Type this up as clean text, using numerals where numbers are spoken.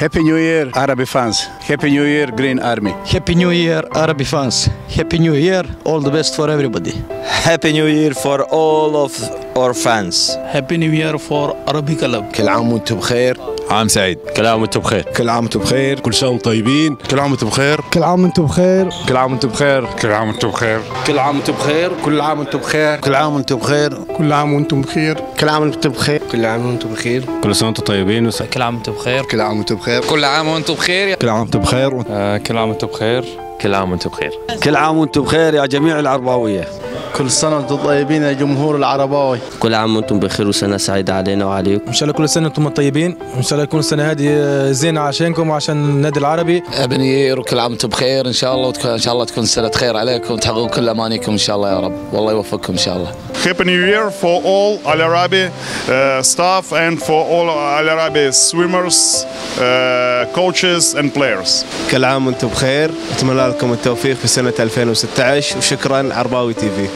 Happy New Year, Arabi fans. Happy New Year, Green Army. Happy New Year, Arabi fans. Happy New Year, all the best for everybody. Happy New Year for all of our fans. Happy New Year for Arabi Club. كل عام وانتم بخير. عام سعيد. كل عام وانتم بخير. كل عام وانتم بخير. كل سنة وانتم طيبين. كل عام وانتم بخير. كل عام وانتم بخير. كل عام وانتم بخير. كل عام وانتم بخير. كل عام وانتم بخير. كل عام وانتم بخير. كل عام وانتم بخير. كل عام وانتم بخير. كل عام وانتم بخير. كل عام وانتم بخير. كل سنة وانتم طيبين. كل عام وانتم بخير. كل عام وانتم بخير. كل عام وانتم بخير. كل عام وانتم بخير. كل عام وانتم بخير. كل عام وانتم بخير. كل عام وانتم بخير يا جميع العرباوية. كل سنة وانتم طيبين يا جمهور العرباوي. كل عام وانتم بخير وسنة سعيدة علينا وعليكم. ان شاء الله كل سنة وانتم طيبين، وان شاء الله يكون السنة هذه زينة عشانكم وعشان النادي العربي. ابن يير وكل عام وانتم بخير ان شاء الله، ان شاء الله تكون سنة خير عليكم وتحققوا كل امانيكم ان شاء الله يا رب، والله يوفقكم ان شاء الله. Happy New Year for all Al Arabi staff and for all Al Arabi swimmers, coaches and players. كل عام وانتم بخير، اتمنى لكم التوفيق في سنة 2016 وشكرا عرباوي تي في.